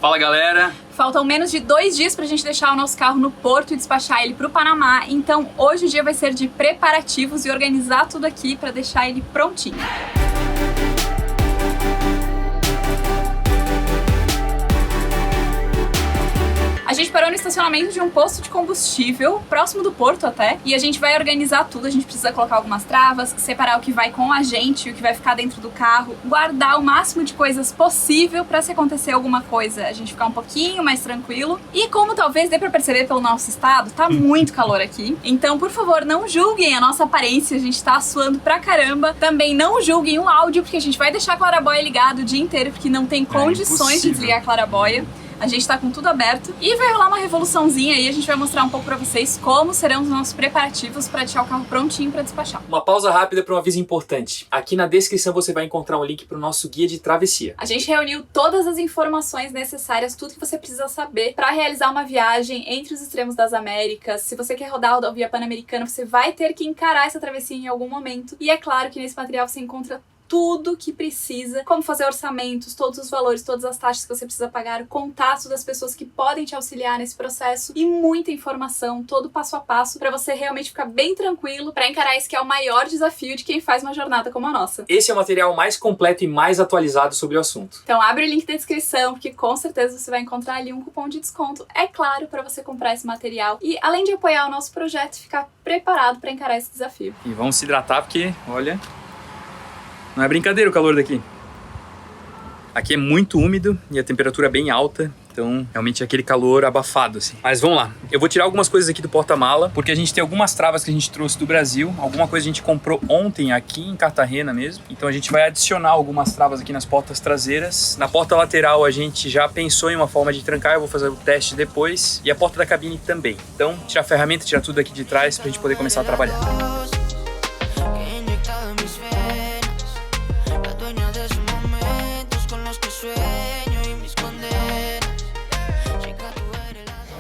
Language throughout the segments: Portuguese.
Fala, galera! Faltam menos de 2 dias pra gente deixar o nosso carro no porto e despachar ele pro Panamá, então hoje o dia vai ser de preparativos e organizar tudo aqui pra deixar ele prontinho. A gente parou no estacionamento de um posto de combustível, próximo do porto até, e a gente vai organizar tudo. A gente precisa colocar algumas travas, separar o que vai com a gente e o que vai ficar dentro do carro, guardar o máximo de coisas possível pra se acontecer alguma coisa, a gente ficar um pouquinho mais tranquilo. E como talvez dê pra perceber pelo nosso estado, tá muito calor aqui. Então, por favor, não julguem a nossa aparência, a gente tá suando pra caramba. Também não julguem o áudio, porque a gente vai deixar a claraboia ligada o dia inteiro, porque não tem condições de desligar a claraboia. A gente tá com tudo aberto e vai rolar uma revoluçãozinha aí, a gente vai mostrar um pouco pra vocês como serão os nossos preparativos pra deixar o carro prontinho pra despachar. Uma pausa rápida para um aviso importante. Aqui na descrição você vai encontrar um link pro nosso guia de travessia. A gente reuniu todas as informações necessárias, tudo que você precisa saber pra realizar uma viagem entre os extremos das Américas. Se você quer rodar a rodovia Pan-Americana, você vai ter que encarar essa travessia em algum momento. E é claro que nesse material você encontra tudo que precisa, como fazer orçamentos, todos os valores, todas as taxas que você precisa pagar, contatos das pessoas que podem te auxiliar nesse processo e muita informação, todo passo a passo, pra você realmente ficar bem tranquilo pra encarar esse que é o maior desafio de quem faz uma jornada como a nossa. Esse é o material mais completo e mais atualizado sobre o assunto. Então abre o link da descrição, porque com certeza você vai encontrar ali um cupom de desconto, é claro, pra você comprar esse material e, além de apoiar o nosso projeto, ficar preparado pra encarar esse desafio. E vamos se hidratar porque, olha, não é brincadeira o calor daqui. Aqui é muito úmido e a temperatura é bem alta, então realmente é aquele calor abafado, assim. Mas vamos lá, eu vou tirar algumas coisas aqui do porta-mala, porque a gente tem algumas travas que a gente trouxe do Brasil, alguma coisa a gente comprou ontem aqui em Cartagena mesmo, então a gente vai adicionar algumas travas aqui nas portas traseiras. Na porta lateral a gente já pensou em uma forma de trancar, eu vou fazer o teste depois, e a porta da cabine também. Então, tirar a ferramenta, tirar tudo aqui de trás pra gente poder começar a trabalhar.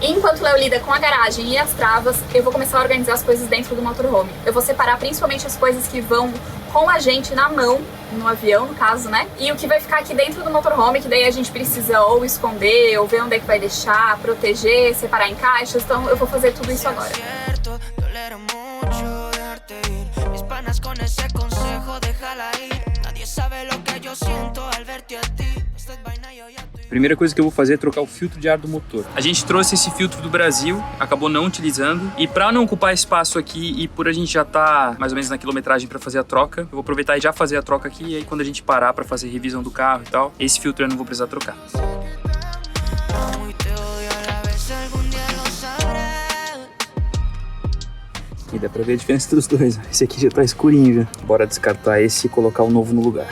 Enquanto o Léo lida com a garagem e as travas, eu vou começar a organizar as coisas dentro do motorhome. Eu vou separar principalmente as coisas que vão com a gente na mão, no avião no caso, né? E o que vai ficar aqui dentro do motorhome, que daí a gente precisa ou esconder, ou ver onde é que vai deixar, proteger, separar em caixas. Então eu vou fazer tudo isso agora. Primeira coisa que eu vou fazer é trocar o filtro de ar do motor. A gente trouxe esse filtro do Brasil, acabou não utilizando. E para não ocupar espaço aqui e por a gente já tá mais ou menos na quilometragem para fazer a troca, eu vou aproveitar e já fazer a troca aqui. E aí quando a gente parar para fazer revisão do carro e tal, esse filtro eu não vou precisar trocar. E dá pra ver a diferença dos dois. Esse aqui já tá escurinho já. Bora descartar esse e colocar o novo no lugar.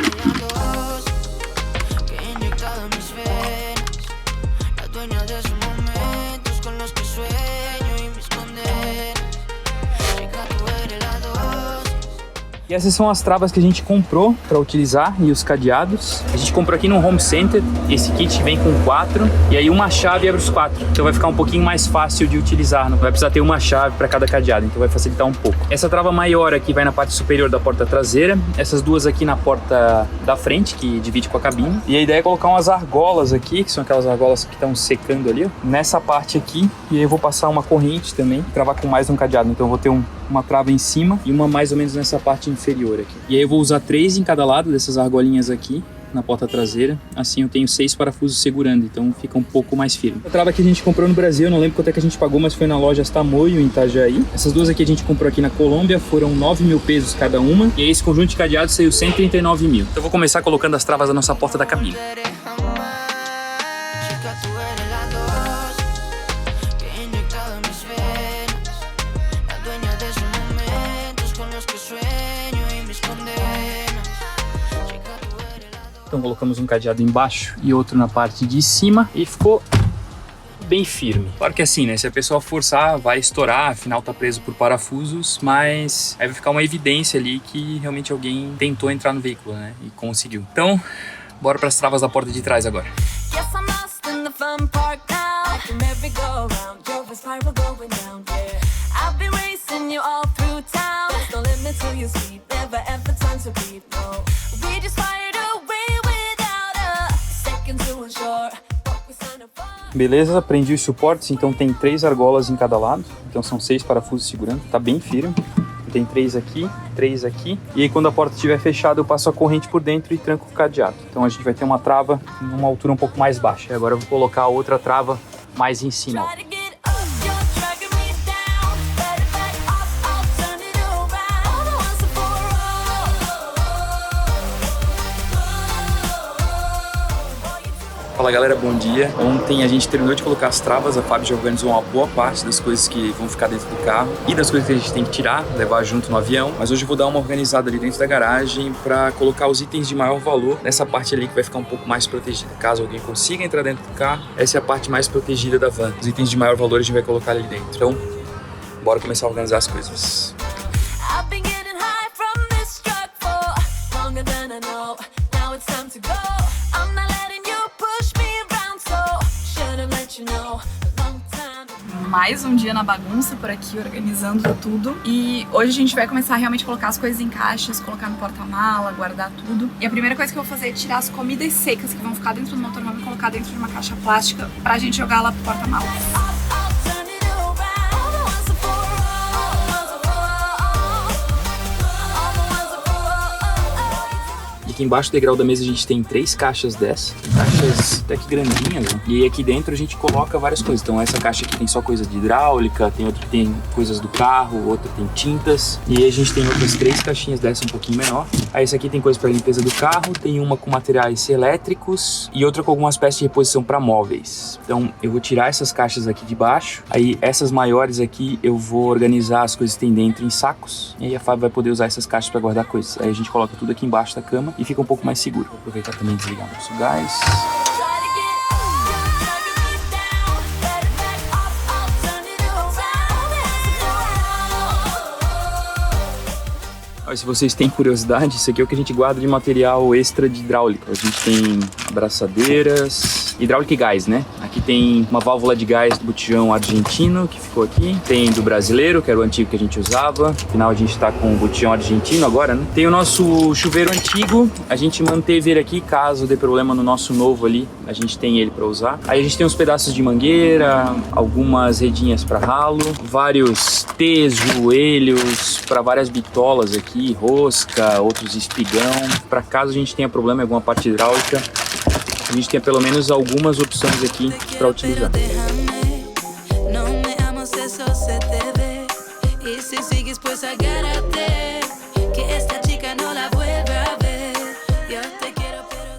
E essas são as travas que a gente comprou para utilizar e os cadeados. A gente comprou aqui no Home Center. Esse kit vem com 4 e aí uma chave abre os 4. Então vai ficar um pouquinho mais fácil de utilizar. Não vai precisar ter uma chave para cada cadeado, então vai facilitar um pouco. Essa trava maior aqui vai na parte superior da porta traseira. Essas duas aqui na porta da frente, que divide com a cabine. E a ideia é colocar umas argolas aqui, que são aquelas argolas que estão secando ali, ó, nessa parte aqui. E aí eu vou passar uma corrente também, travar com mais um cadeado. Então eu vou ter uma trava em cima e uma mais ou menos nessa parte inferior aqui. E aí eu vou usar 3 em cada lado dessas argolinhas aqui na porta traseira, assim eu tenho 6 parafusos segurando, então fica um pouco mais firme. A trava que a gente comprou no Brasil, eu não lembro quanto é que a gente pagou, mas foi na loja Tamoio em Itajaí. Essas duas aqui a gente comprou aqui na Colômbia, foram 9 mil pesos cada uma, e aí esse conjunto de cadeados saiu 139 mil. Então eu vou começar colocando as travas da nossa porta da cabine. Então colocamos um cadeado embaixo e outro na parte de cima e ficou bem firme. Claro que assim, né? Se a pessoa forçar, vai estourar, afinal tá preso por parafusos, mas aí vai ficar uma evidência ali que realmente alguém tentou entrar no veículo, né? E conseguiu. Então, bora para as travas da porta de trás agora. Beleza, prendi os suportes, então tem 3 argolas em cada lado, então são 6 parafusos segurando, tá bem firme. Tem 3 aqui, 3 aqui, e aí quando a porta estiver fechada eu passo a corrente por dentro e tranco o cadeado. Então a gente vai ter uma trava numa altura um pouco mais baixa. E agora eu vou colocar a outra trava mais em cima. Fala galera, bom dia. Ontem a gente terminou de colocar as travas, a Fábio já organizou uma boa parte das coisas que vão ficar dentro do carro e das coisas que a gente tem que tirar, levar junto no avião, mas hoje eu vou dar uma organizada ali dentro da garagem para colocar os itens de maior valor nessa parte ali que vai ficar um pouco mais protegida. Caso alguém consiga entrar dentro do carro, essa é a parte mais protegida da van. Os itens de maior valor a gente vai colocar ali dentro. Então, bora começar a organizar as coisas. Mais um dia na bagunça por aqui, organizando tudo. E hoje a gente vai começar a realmente colocar as coisas em caixas, colocar no porta-mala, guardar tudo. E a primeira coisa que eu vou fazer é tirar as comidas secas que vão ficar dentro do motorhome e colocar dentro de uma caixa plástica pra gente jogar lá pro porta-mala. Aqui embaixo do degrau da mesa a gente tem 3 caixas dessas, caixas até que grandinhas, né? E aí aqui dentro a gente coloca várias coisas. Então essa caixa aqui tem só coisa de hidráulica, tem outra que tem coisas do carro, outra tem tintas. E aí a gente tem outras 3 caixinhas dessa um pouquinho menor. Aí essa aqui tem coisa para limpeza do carro, tem uma com materiais elétricos e outra com algumas peças de reposição para móveis. Então eu vou tirar essas caixas aqui de baixo. Aí essas maiores aqui eu vou organizar as coisas que tem dentro em sacos. E aí a Fábio vai poder usar essas caixas para guardar coisas. Aí a gente coloca tudo aqui embaixo da cama e fica um pouco mais seguro. Vou aproveitar também e desligar o nosso gás. Se vocês têm curiosidade, isso aqui é o que a gente guarda de material extra de hidráulica. A gente tem abraçadeiras, hidráulica e gás, né? Aqui tem uma válvula de gás do botijão argentino que ficou aqui. Tem do brasileiro, que era o antigo que a gente usava. Afinal, a gente tá com o botijão argentino agora, né? Tem o nosso chuveiro antigo. A gente manteve ele aqui, caso dê problema no nosso novo ali, a gente tem ele para usar. Aí a gente tem uns pedaços de mangueira, algumas redinhas para ralo, vários T's, joelhos, para várias bitolas aqui, rosca, outros espigão. Para caso a gente tenha problema em alguma parte hidráulica, a gente tem pelo menos algumas opções aqui para utilizar.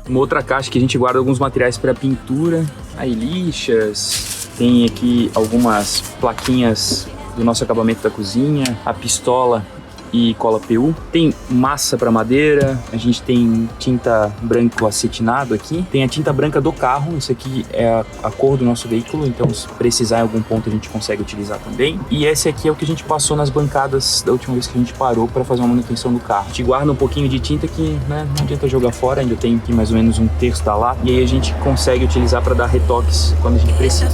Uma outra caixa que a gente guarda alguns materiais para pintura, aí lixas, tem aqui algumas plaquinhas do nosso acabamento da cozinha, a pistola e cola PU. Tem massa para madeira, a gente tem tinta branco acetinado aqui, tem a tinta branca do carro, isso aqui é a cor do nosso veículo, então se precisar em algum ponto a gente consegue utilizar também. E esse aqui é o que a gente passou nas bancadas da última vez que a gente parou para fazer uma manutenção do carro. A gente guarda um pouquinho de tinta que, né, não adianta jogar fora, ainda tem aqui mais ou menos um terço da lata, e aí a gente consegue utilizar para dar retoques quando a gente precisa.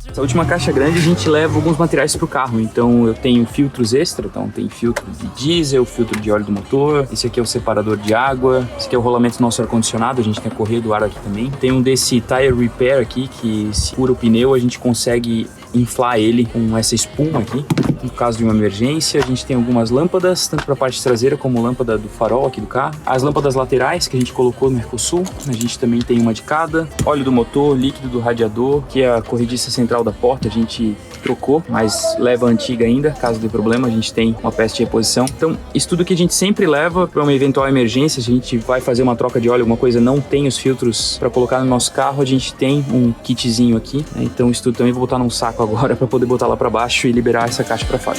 Essa última caixa grande a gente leva alguns materiais para o carro, então eu tenho filtros extra, então tem filtro de diesel, filtro de óleo do motor, esse aqui é o separador de água, esse aqui é o rolamento do nosso ar-condicionado, a gente tem a correia do ar aqui também. Tem um desse tire repair aqui, que se fura o pneu a gente consegue inflar ele com essa espuma aqui. No caso de uma emergência, a gente tem algumas lâmpadas, tanto para a parte traseira como lâmpada do farol aqui do carro. As lâmpadas laterais que a gente colocou no Mercosul, a gente também tem uma de cada. Óleo do motor, líquido do radiador, que é a corrediça central da porta, a gente trocou, mas leva a antiga ainda, caso dê problema, a gente tem uma peça de reposição. Então, isso tudo que a gente sempre leva para uma eventual emergência, se a gente vai fazer uma troca de óleo, alguma coisa, não tem os filtros para colocar no nosso carro, a gente tem um kitzinho aqui, né? Então isso tudo também vou botar num saco agora para poder botar lá para baixo e liberar essa caixa para fora.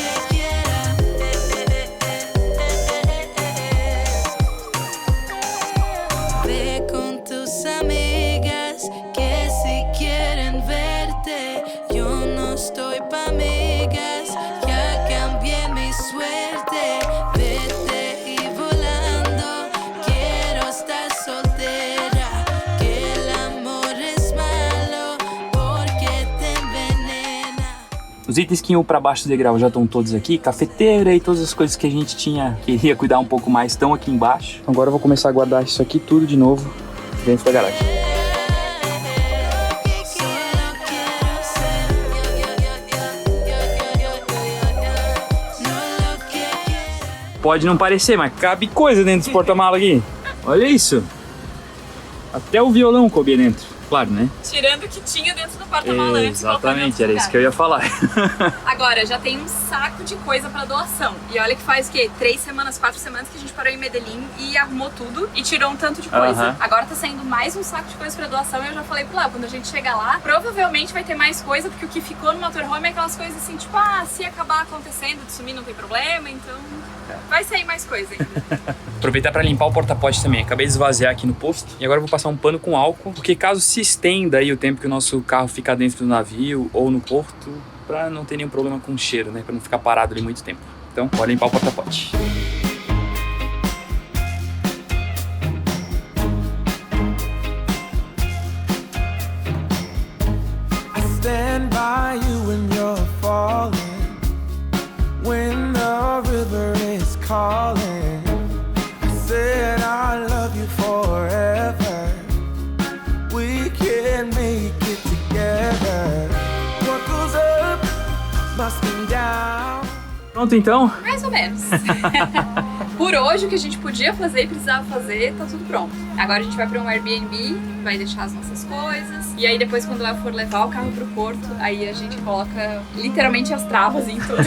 Os itens que iam pra baixo do degrau já estão todos aqui. Cafeteira e todas as coisas que a gente queria cuidar um pouco mais estão aqui embaixo. Agora eu vou começar a guardar isso aqui tudo de novo dentro da garagem. Pode não parecer, mas cabe coisa dentro desse porta-mala aqui. Olha isso. Até o violão coube dentro. Claro, né? Tirando o que tinha dentro do porta-mala antes. Exatamente, era isso que eu ia falar. Agora, já tem um saco de coisa pra doação. E olha que faz o quê? 3 semanas, 4 semanas que a gente parou em Medellín e arrumou tudo e tirou um tanto de coisa. Agora tá saindo mais um saco de coisa pra doação e eu já falei pro Léo, quando a gente chegar lá, provavelmente vai ter mais coisa, porque o que ficou no motorhome é aquelas coisas assim, tipo, se acabar acontecendo, de sumir não tem problema, então vai sair mais coisa ainda. Aproveitar para limpar o porta-pote também. Acabei de esvaziar aqui no posto e agora eu vou passar um pano com álcool, porque caso se estenda aí o tempo que o nosso carro fica dentro do navio ou no porto, para não ter nenhum problema com o cheiro, né? Para não ficar parado ali muito tempo. Então, bora limpar o porta-pote. I stand by you when you're falling, when the river is calling. I said I love you forever. We can make it together. What goes up must come down. Pronto então? Mais ou menos. Por hoje, o que a gente podia fazer e precisava fazer, tá tudo pronto. Agora a gente vai pra um Airbnb, vai deixar as nossas coisas. E aí depois, quando ela for levar o carro pro porto, aí a gente coloca literalmente as travas em tudo.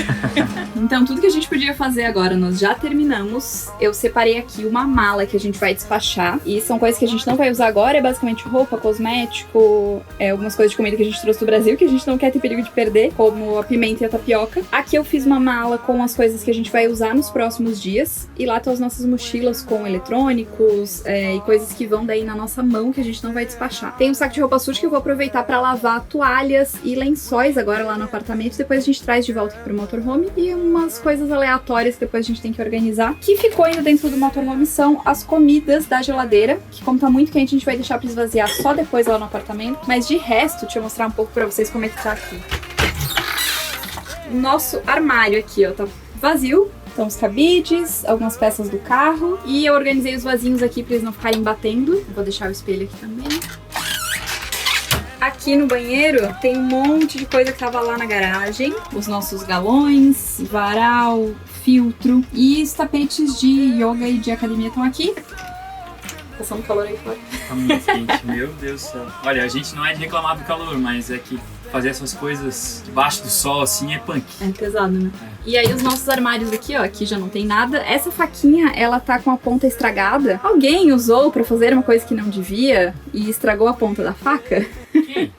Então tudo que a gente podia fazer agora, nós já terminamos. Eu separei aqui uma mala que a gente vai despachar. E são coisas que a gente não vai usar agora, é basicamente roupa, cosmético, algumas coisas de comida que a gente trouxe do Brasil, que a gente não quer ter perigo de perder, como a pimenta e a tapioca. Aqui eu fiz uma mala com as coisas que a gente vai usar nos próximos dias. E lá estão as nossas mochilas com eletrônicos e coisas que vão daí na nossa mão que a gente não vai despachar. Tem um saco de roupa suja que eu vou aproveitar para lavar toalhas e lençóis agora lá no apartamento. Depois a gente traz de volta pro motorhome. E umas coisas aleatórias que depois a gente tem que organizar. Que ficou ainda dentro do motorhome são as comidas da geladeira, que como tá muito quente a gente vai deixar para esvaziar só depois lá no apartamento. Mas de resto, deixa eu mostrar um pouco para vocês como é que tá aqui. Nosso armário aqui, ó, tá vazio. Então os cabides, algumas peças do carro. E eu organizei os vasinhos aqui pra eles não ficarem batendo. Vou deixar o espelho aqui também. Aqui no banheiro tem um monte de coisa que tava lá na garagem. Os nossos galões, varal, filtro. E os tapetes de yoga e de academia estão aqui. Passando calor aí fora. Tá muito quente, meu Deus do céu. Olha, a gente não é de reclamar do calor, mas é que fazer essas coisas debaixo do sol assim é punk. É pesado, né? E aí os nossos armários aqui, ó, aqui já não tem nada. Essa faquinha, ela tá com a ponta estragada. Alguém usou pra fazer uma coisa que não devia e estragou a ponta da faca? Quem?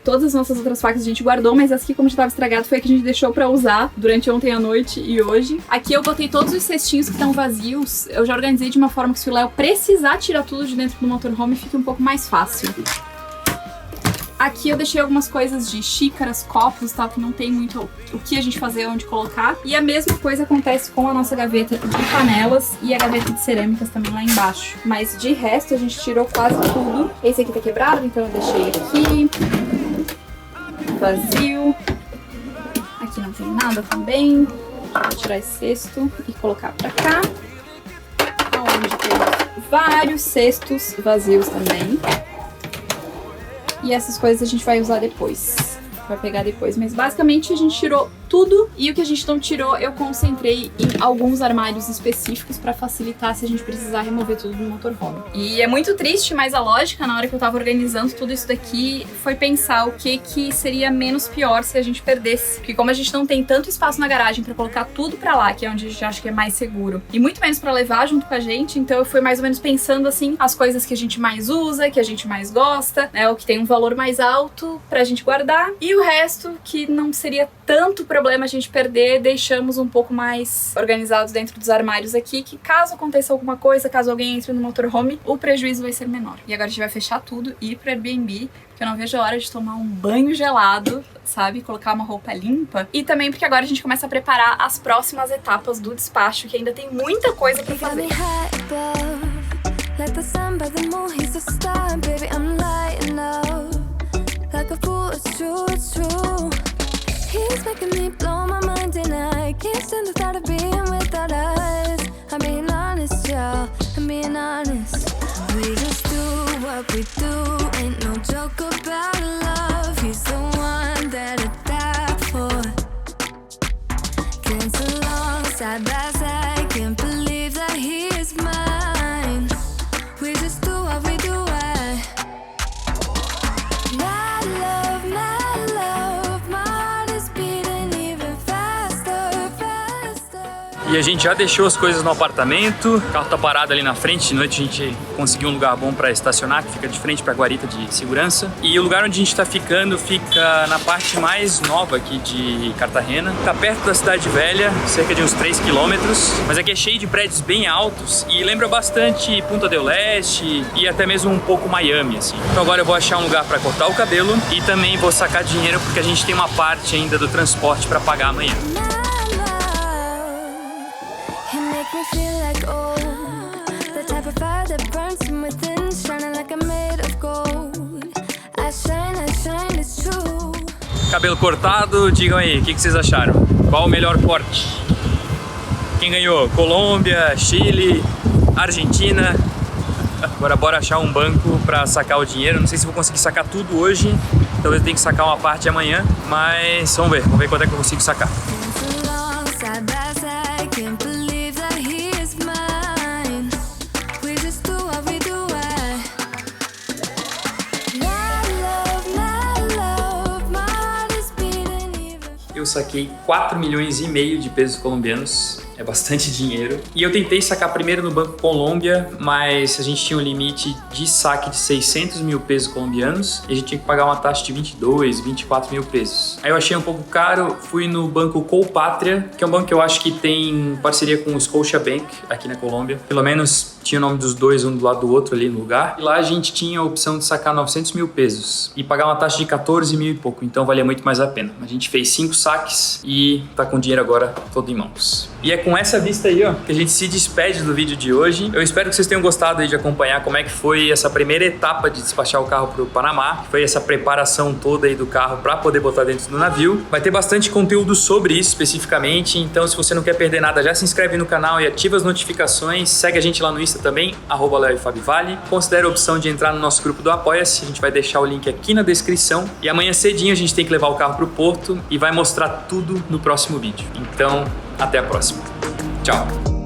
Todas as nossas outras facas a gente guardou, mas essa aqui, como já estava estragada, foi a que a gente deixou pra usar durante ontem à noite e hoje. Aqui eu botei todos os cestinhos que estão vazios. Eu já organizei de uma forma que se o Léo precisar tirar tudo de dentro do motorhome, fique um pouco mais fácil. Aqui eu deixei algumas coisas de xícaras, copos e tal, que não tem muito o que a gente fazer, onde colocar. E a mesma coisa acontece com a nossa gaveta de panelas e a gaveta de cerâmicas também lá embaixo. Mas de resto a gente tirou quase tudo. Esse aqui tá quebrado, então eu deixei aqui. Vazio. Aqui não tem nada também. Vou tirar esse cesto e colocar pra cá. Onde temos vários cestos vazios também. E essas coisas a gente vai usar depois. Vai pegar depois. Mas basicamente a gente tirou tudo. E o que a gente não tirou, eu concentrei em alguns armários específicos pra facilitar se a gente precisar remover tudo do motorhome. E é muito triste, mas a lógica na hora que eu tava organizando tudo isso daqui foi pensar o que seria menos pior se a gente perdesse. Porque como a gente não tem tanto espaço na garagem pra colocar tudo pra lá, que é onde a gente acha que é mais seguro, e muito menos pra levar junto com a gente, então eu fui mais ou menos pensando assim, as coisas que a gente mais usa, que a gente mais gosta, né, o que tem um valor mais alto pra gente guardar, e o resto que não seria tanto problema a gente perder, deixamos um pouco mais organizados dentro dos armários aqui, que caso aconteça alguma coisa, caso alguém entre no motorhome, o prejuízo vai ser menor. E agora a gente vai fechar tudo e ir pro Airbnb, porque eu não vejo a hora de tomar um banho gelado, sabe? Colocar uma roupa limpa. E também porque agora a gente começa a preparar as próximas etapas do despacho, que ainda tem muita coisa pra fazer. like a fool, it's true, it's true. He's making me blow my mind and I can't stand the thought of being without us. I'm being honest, y'all, I'm being honest. We just do what we do, ain't no joke about love. He's the one that I die for. Can't along side by side, can't believe that he is mine. We just do what we do, my love, my heart is beating even faster, faster. E a gente já deixou as coisas no apartamento, o carro tá parado ali na frente. De noite a gente conseguiu um lugar bom para estacionar, que fica de frente para a guarita de segurança. E o lugar onde a gente tá ficando fica na parte mais nova aqui de Cartagena. Tá perto da cidade velha, cerca de uns 3 quilômetros, mas aqui é cheio de prédios bem altos e lembra bastante Punta del Este e até mesmo um pouco Miami, assim. Então agora eu vou achar um lugar para cortar o cabelo e também vou sacar dinheiro porque a gente tem uma parte ainda do transporte para pagar amanhã. Me feel like old, the type of fire that burns from within, shining like I'm made of gold. I shine, it's true. Cabelo cortado, digam aí, o que vocês acharam? Qual o melhor corte? Quem ganhou? Colômbia, Chile, Argentina? Agora bora achar um banco pra sacar o dinheiro. Não sei se vou conseguir sacar tudo hoje, talvez eu tenha que sacar uma parte amanhã, mas vamos ver quanto é que eu consigo sacar. Eu saquei 4,5 milhões de pesos colombianos, é bastante dinheiro. E eu tentei sacar primeiro no Banco Colômbia, mas a gente tinha um limite de saque de 600 mil pesos colombianos e a gente tinha que pagar uma taxa de 22, 24 mil pesos. Aí eu achei um pouco caro, fui no Banco Colpatria, que é um banco que eu acho que tem parceria com o Scotiabank aqui na Colômbia. Pelo menos tinha o nome dos dois, um do lado do outro ali no lugar. E lá a gente tinha a opção de sacar 900 mil pesos e pagar uma taxa de 14 mil e pouco, então valia muito mais a pena. A gente fez 5 saques e tá com o dinheiro agora todo em mãos. E é com essa vista aí, ó, que a gente se despede do vídeo de hoje. Eu espero que vocês tenham gostado aí de acompanhar como é que foi essa primeira etapa de despachar o carro pro Panamá. Foi essa preparação toda aí do carro para poder botar dentro do navio. Vai ter bastante conteúdo sobre isso especificamente, então se você não quer perder nada, já se inscreve no canal e ativa as notificações. Segue a gente lá no Insta também, @LeoFabiVale. Considere a opção de entrar no nosso grupo do Apoia-se, a gente vai deixar o link aqui na descrição. E amanhã cedinho a gente tem que levar o carro pro porto e vai mostrar tudo no próximo vídeo. Então, até a próxima. Tchau!